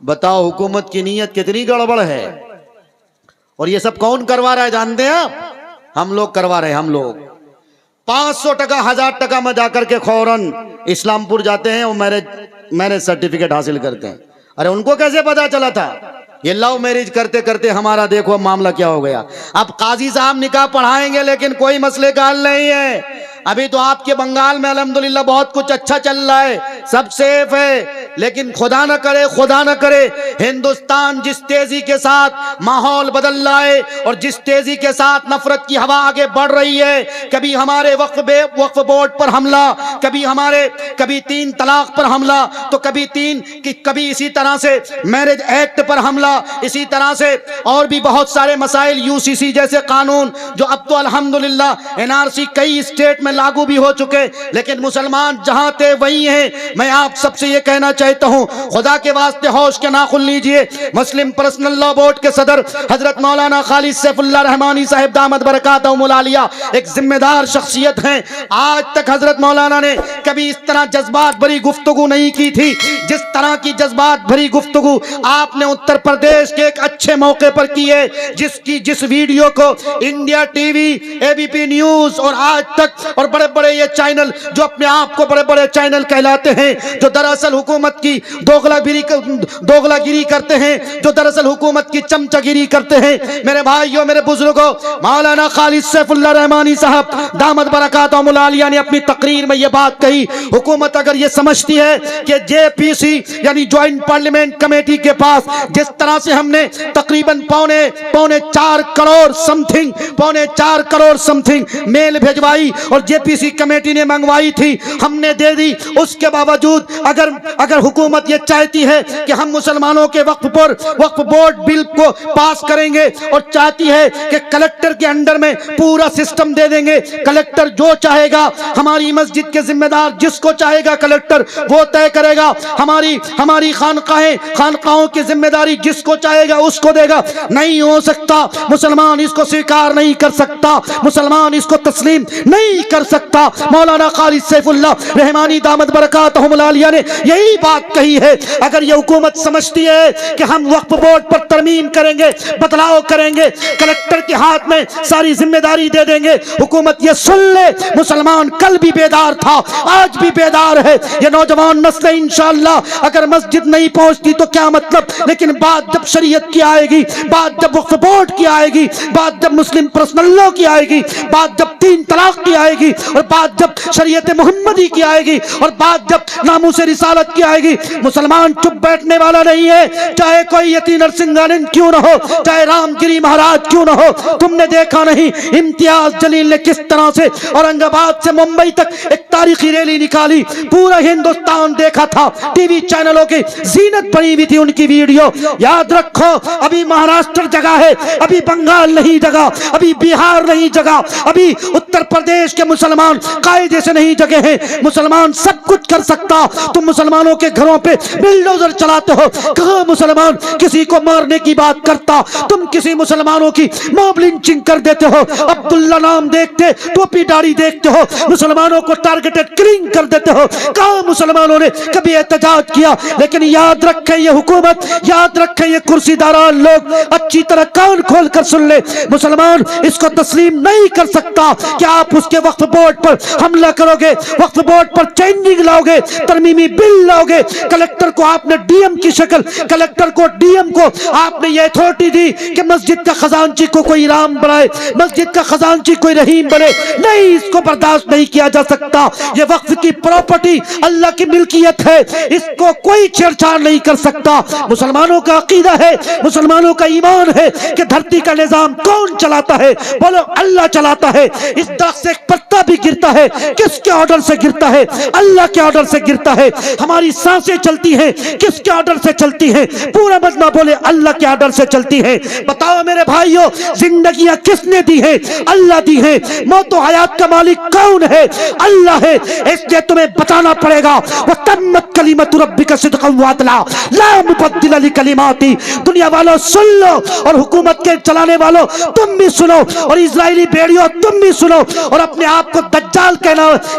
بتاؤ حکومت کی نیت کتنی گڑبڑ ہے. اور یہ سب کون کروا رہا ہے جانتے ہیں آپ؟ ہم لوگ کروا رہے ہیں. ہم لوگ 500 ٹکا 1000 ٹکا میں جا کر کے فوراً اسلام پور جاتے ہیں اور میرج سرٹیفکیٹ حاصل کرتے ہیں. ارے ان کو کیسے پتا چلا تھا؟ یہ لو میرج کرتے کرتے ہمارا دیکھو معاملہ کیا ہو گیا. اب قاضی صاحب نکاح پڑھائیں گے لیکن کوئی مسئلے کا حل نہیں ہے. ابھی تو آپ کے بنگال میں الحمدللہ بہت کچھ اچھا چل رہا ہے, سب سیف ہے, لیکن خدا نہ کرے ہندوستان جس تیزی کے ساتھ ماحول بدل رہا ہے اور جس تیزی کے ساتھ نفرت کی ہوا آگے بڑھ رہی ہے, کبھی ہمارے وقف بورڈ پر حملہ, کبھی 3 طلاق پر حملہ, تو کبھی اسی طرح سے میرج ایکٹ پر حملہ, اسی طرح سے اور بھی بہت سارے مسائل, UCC جیسے قانون جو اب تو الحمدللہ NRC کئی اسٹیٹ میں لاگو بھی ہو چکے, لیکن مسلمان جہاں تھے وہی ہیں. میں آپ سب سے یہ کہنا چاہتا ہوں, خدا کے واسطے ہوش کے ناخن لیجئے. مسلم پرسنل لا بورڈ کے صدر حضرت مولانا خالد سیف اللہ رحمانی صاحب دامت برکاتہم العالیہ ایک ذمہ دار شخصیت ہیں. آج تک حضرت مولانا نے کبھی اس طرح جذبات بھری گفتگو نہیں کی تھی جس طرح کی جذبات بھری گفتگو آپ نے اتر پردیش کے ایک اچھے موقع پر کی ہے, جس ویڈیو کو India T V, ABP news اور آج تک اور بڑے بڑے یہ چینل جو اپنے آپ کو بڑے بڑے چینل کہلاتے ہیں, جو دراصل حکومت کی دوغلا گیری کرتے ہیں, جو دراصل حکومت کی چمچہ گیری کرتے ہیں. میرے بھائیوں, میرے بزرگوں, مولانا خالد سیف اللہ رحمانی صاحب دامت برکاتہم العالیہ نے اپنی تقریر میں یہ بات کہی, حکومت اگر یہ سمجھتی ہے کہ JPC یعنی جوائنٹ پارلیمنٹ کمیٹی کے پاس جس طرح سے ہم نے تقریباً پونے 4 کروڑ سمتھنگ میل بھیجوائی اور JPC کمیٹی نے منگوائی تھی, ہم نے دے دی. اس کے باوجود اگر حکومت یہ چاہتی ہے کہ ہم مسلمانوں کے وقف بورڈ بل کو پاس کریں گے اور چاہتی ہے کہ کلیکٹر کے انڈر میں پورا سسٹم دے دیں گے, کلیکٹر جو چاہے گا, ہماری مسجد کے ذمہ دار جس کو چاہے گا کلیکٹر وہ طے کرے گا, ہماری خانقاہوں کی ذمہ داری جس کو چاہے گا اس کو دے گا. نہیں ہو سکتا, مسلمان اس کو سویکار نہیں کر سکتا, مسلمان اس کو تسلیم نہیں کر سکتا. مولانا خالد سیف اللہ رحمانی دامت برکاتہم العالیہ نے یہی بات کہی ہے. اگر یہ حکومت سمجھتی ہے کہ ہم وقف بورڈ پر ترمیم کریں گے, بدلاؤ کریں گے, کلیکٹر کے ہاتھ میں ساری ذمہ داری دے دیں گے, حکومت یہ سن لے, مسلمان کل بھی بیدار تھا, آج بھی بیدار ہے. یہ نوجوان نسل انشاءاللہ اگر مسجد نہیں پہنچتی تو کیا مطلب, لیکن بات جب شریعت کی آئے گی, بات جب وقف بورڈ کی آئے گی, بات جب مسلم پرسنل لا کی آئے گی, بات جب 3 طلاق کی آئے گی, اور بات جب شریعت محمدی کی آئے گی, اور بات جب ناموس رسالت کی آئے گی, مسلمان چپ بیٹھنے والا نہیں ہے. چاہے کوئی یتی نرسنگ آنند کیوں نہ ہو, چاہے رام گری مہاراج کیوں نہ ہو. تم نے دیکھا نہیں امتیاز جلیل نے کس طرح سے اورنگ آباد سے ممبئی تک ایک تاریخی ریلی نکالی, پورا ہندوستان دیکھا تھا, ٹی وی چینلوں کی زینت بنی ہوئی تھی ان کی ویڈیو. یاد رکھو, ابھی مہاراشٹر جگہ ہے, ابھی بنگال نہیں جگہ, ابھی بہار نہیں جگہ, ابھی اتر پردیش کے مسلمان قاعدے سے نہیں جگہ ہیں. مسلمان سب کچھ کر سکتا, تم مسلمانوں کے گھروں پہ بلڈوزر چلاتے ہو. کہاں مسلمان کسی کو مارنے کی بات کرتا, تم کسی مسلمانوں کی موب لنچنگ کر دیتے ہو. عبداللہ نام دیکھتے, ٹوپی داڑھی دیکھتے ہو, مسلمانوں کو ٹارگیٹڈ کلنگ کر دیتے ہو. کہاں مسلمانوں نے کبھی احتجاج کیا؟ لیکن یاد رکھیں یہ حکومت, یاد رکھیں یہ کرسی داران لوگ, اچھی طرح کان کھول کر سن لے, مسلمان اس کو تسلیم نہیں کر سکتا کہ آپ اس کے وقف بورڈ پر حملہ کرو گے, وقف بورڈ پر چینجنگ لاؤ گے, ترمیمی بل لاؤ گے. کلیکٹر کو آپ نے DM کی شکل, کلیکٹر کو DM کو آپ نے یہ اتھارٹی دی کہ مسجد کا خزانچی کو کوئی رام بنائے, مسجد کا خزانچی کوئی رحیم بنے. نہیں, اس کو برداشت نہیں کیا جا سکتا. یہ وقف کی پراپرٹی اللہ کی ملکیت ہے, اس کو کوئی چھیڑ چھاڑ نہیں کر سکتا. مسلمانوں کا عقیدہ ہے, مسلمانوں کا ایمان ہے کہ دھرتی کا نظام کون چلاتا ہے؟ بولو, اللہ چلاتا ہے. اس درخت سے ایک پتا بھی گرتا ہے, کس کے آرڈر سے گرتا ہے؟ اللہ کے آرڈر سے گرتا ہے. ہماری سانسیں چلتی ہیں, کس کے آرڈر سے چلتی ہیں؟ پورا مجمع بولے, اللہ کے آرڈر سے چلتی ہیں. بتاؤ میرے بھائیوں, زندگیاں کس نے دی ہیں؟ اللہ دی ہیں. موت و حیات کا مالک کون ہے؟ اللہ ہے. اس لیے تمہیں بتانا پڑے گا, وَتَمَّتْ كَلِمَةُ رَبِّكَ صِدْقًا وَعَدْلًا لَا مُبَدِّلَ لِكَلِمَاتِهِ. دنیا والوں سن لو, اور حکومت کے چلانے والوں تم بھی سنو, اور اسرائیلی بیڑیوں تم بھی سنو, اور اپنے آپ آپ کو دجال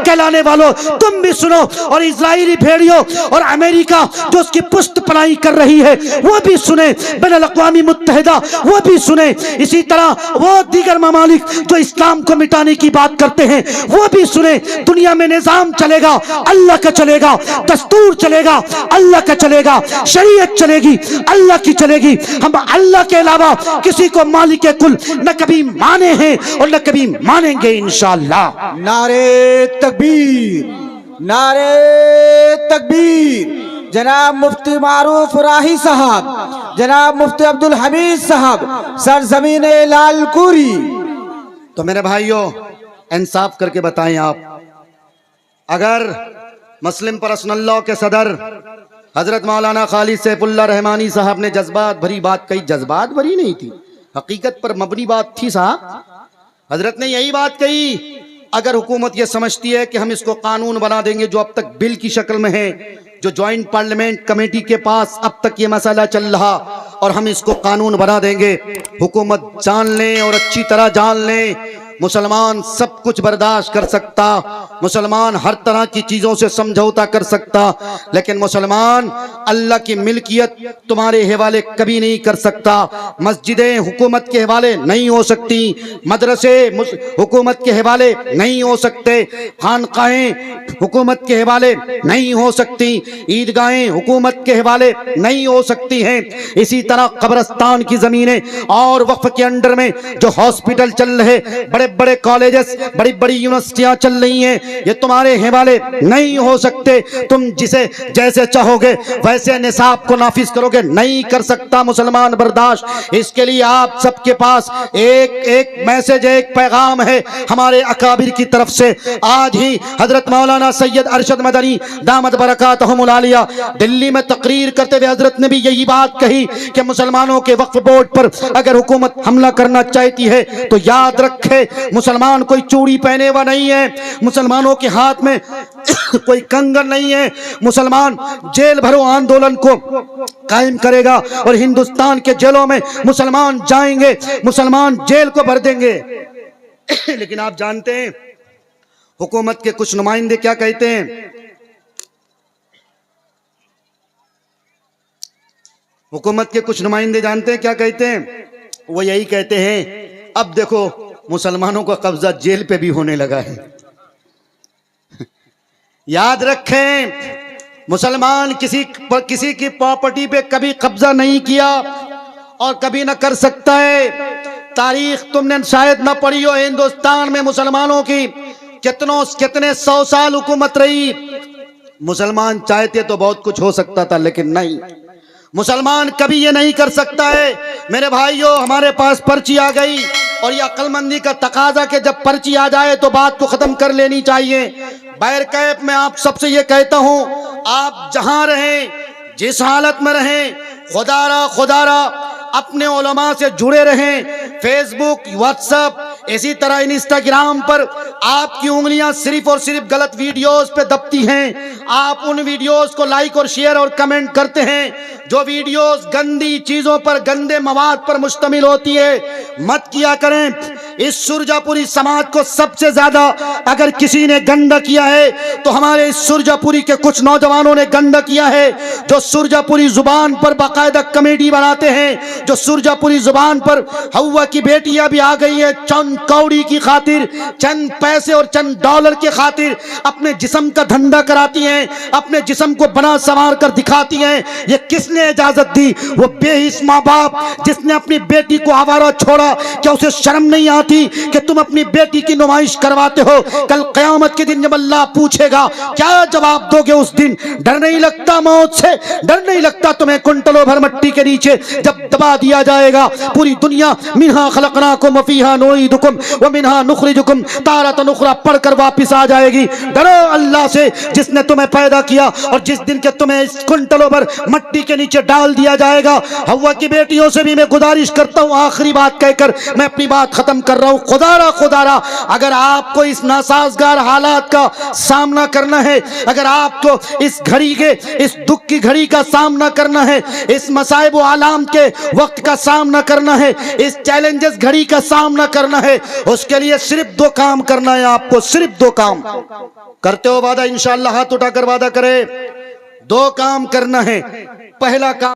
کہلانے والوں تم بھی سنو، اور اسرائیلی بھیڑیوں اور امریکہ جو اس کی پشت پناہی کر رہی ہے وہ بھی سنیں، بین الاقوامی متحدہ وہ بھی سنیں، اسی طرح وہ دیگر ممالک جو اسلام کو مٹانے کی بات کرتے ہیں وہ بھی سنیں۔ دنیا میں نظام چلے گا اللہ کا چلے گا، دستور چلے گا اللہ کا چلے گا، شریعت چلے گی اللہ کی چلے گی۔ ہم اللہ کے علاوہ کسی کو مالک کل نہ کبھی مانے ہیں اور نہ کبھی مانیں گے انشاءاللہ۔ نعرے تکبیر، نعرے تکبیر۔ جناب مفتی معروف راہی صاحب، جناب مفتی عبدالحمید صاحب، سرزمین لال کوری۔ تو میرے بھائیوں انصاف کر کے بتائیں، آپ اگر مسلم پرسنل لاء کے صدر حضرت مولانا خالد سیف اللہ رحمانی صاحب نے جذبات بھری بات کہی، جذبات بھری نہیں تھی، حقیقت پر مبنی بات تھی صاحب، حضرت نے یہی بات کہی، اگر حکومت یہ سمجھتی ہے کہ ہم اس کو قانون بنا دیں گے جو اب تک بل کی شکل میں ہے، جو جوائنٹ پارلیمنٹ کمیٹی کے پاس اب تک یہ مسئلہ چل رہا اور ہم اس کو قانون بنا دیں گے، حکومت جان لیں اور اچھی طرح جان لیں مسلمان سب کچھ برداشت کر سکتا، مسلمان ہر طرح کی چیزوں سے سمجھوتا کر سکتا، لیکن مسلمان اللہ کی ملکیت تمہارے حوالے کبھی نہیں کر سکتا، مسجدیں حکومت کے حوالے نہیں ہو سکتی، مدرسے حکومت کے حوالے نہیں ہو سکتے، خانقاہیں حکومت کے حوالے نہیں ہو سکتی، عیدگاہیں حکومت کے حوالے نہیں ہو سکتی ہیں، اسی طرح قبرستان کی زمینیں اور وقف کے انڈر میں جو ہاسپٹل چل رہے، بڑے بڑے کالجز، بڑی بڑی یونیورسٹیاں چل رہی ہیں، یہ تمہارے حوالے نہیں ہو سکتے، تم جسے جیسے چاہو گے ویسے نصاب کو نافذ کرو گے، نہیں کر سکتا مسلمان برداشت۔ اس کے لیے آپ سب کے پاس ایک میسج، ایک پیغام ہے ہمارے اکابر کی طرف سے۔ آج ہی حضرت مولانا سید ارشد مدنی دامت برکاتہم العالیہ دلی میں تقریر کرتے ہوئے حضرت نے بھی یہی بات کہی کہ مسلمانوں کے وقف بورڈ پر اگر حکومت حملہ کرنا چاہتی ہے تو یاد رکھے مسلمان کوئی چوڑی پہنے ہوا نہیں ہے، مسلمانوں کے ہاتھ میں کوئی کنگن نہیں ہے، مسلمان جیل بھرو آندولن کو قائم کرے گا اور ہندوستان کے جیلوں میں مسلمان جائیں گے، مسلمان جیل کو بھر دیں گے۔ لیکن آپ جانتے ہیں حکومت کے کچھ نمائندے کیا کہتے ہیں؟ حکومت کے کچھ نمائندے جانتے ہیں کیا کہتے ہیں؟ وہ یہی کہتے ہیں اب دیکھو مسلمانوں کا قبضہ جیل پہ بھی ہونے لگا ہے۔ یاد رکھیں مسلمان کسی کی پراپرٹی پہ کبھی قبضہ نہیں کیا اور کبھی نہ کر سکتا ہے۔ تاریخ تم نے شاید نہ پڑھی ہو، ہندوستان میں مسلمانوں کی کتنے 100 سال حکومت رہی، مسلمان چاہتے تو بہت کچھ ہو سکتا تھا لیکن نہیں، مسلمان کبھی یہ نہیں کر سکتا ہے۔ میرے بھائیوں ہمارے پاس پرچی آ گئی اور یہ عقل مندی کا تقاضا کہ جب پرچی آ جائے تو بات کو ختم کر لینی چاہیے۔ بیرکیف میں آپ سب سے یہ کہتا ہوں آپ جہاں رہیں جس حالت میں رہیں خدا را اپنے علماء سے جڑے رہیں، فیس بک، واٹس ایپ، اسی طرح انسٹاگرام پر آپ کی انگلیاں صرف اور صرف غلط ویڈیوز پہ دبتی ہیں، آپ ان ویڈیوز کو لائک اور شیئر اور کمنٹ کرتے ہیں، جو ویڈیوز گندی چیزوں پر، گندے مواد پر مشتمل ہوتی ہے مت کیا کریں۔ اس سرجا پوری سماج کو سب سے زیادہ اگر کسی نے گندا کیا ہے تو ہمارے اس سرجا پوری کے کچھ نوجوانوں نے گندا کیا ہے، جو سرجا پوری زبان پر باقاعدہ کمیڈی بناتے ہیں، جو سرجا پوری زبان پر ہوا کی بیٹیاں بھی آ گئی ہیں چند کوڑی کی خاطر، چند پیسے اور چند ڈالر کی خاطر اپنے جسم کا دھندا کراتی ہیں، اپنے جسم کو بنا سنوار کر دکھاتی ہیں۔ یہ کس نے اجازت دی؟ وہ بے حس ماں باپ جس نے اپنی بیٹی کو آوارہ چھوڑا، کیا اسے شرم نہیں آتی کہ تم اپنی بیٹی کی نمائش کرواتے ہو؟ کل قیامت کے دن جب اللہ پوچھے گا کیا جواب دو گے اس دن؟ ڈر نہیں لگتا موت سے؟ ڈر نہیں لگتا تمہیں کنٹلوں بھر مٹی کے نیچے جب دبا دیا جائے گا پوری دنیا منہا خلقناکم وفیہا نعیدکم ومنہا نخرجکم تارۃ اخری پڑھ کر واپس آ جائے گی؟ ڈرو اللہ سے جس نے تمہیں پیدا کیا اور جس دن کے تمہیں اس کنٹلوں بھر مٹی کے نیچے ڈال دیا جائے گا۔ ہوا کی بیٹیوں سے بھی میں گزارش کرتا ہوں، آخری بات کہہ کر میں اپنی بات ختم کر کر رہا ہوں، خدا را اگر آپ کو اس ناسازگار حالات کا سامنا کرنا ہے، اگر آپ کو اس گھڑی کے، اس دکھ کی گھڑی کا سامنا کرنا ہے، اس مصائب و آلام کے وقت کا سامنا کرنا ہے، اس چیلنجز گھڑی کا سامنا کرنا ہے، اس کے لیے صرف 2 کام کرنا ہے آپ کو، صرف 2 کام کرتے ہو وعدہ؟ انشاءاللہ ہاتھ اٹھا کر وعدہ کرے 2 کام کرنا ہے۔ پہلا کام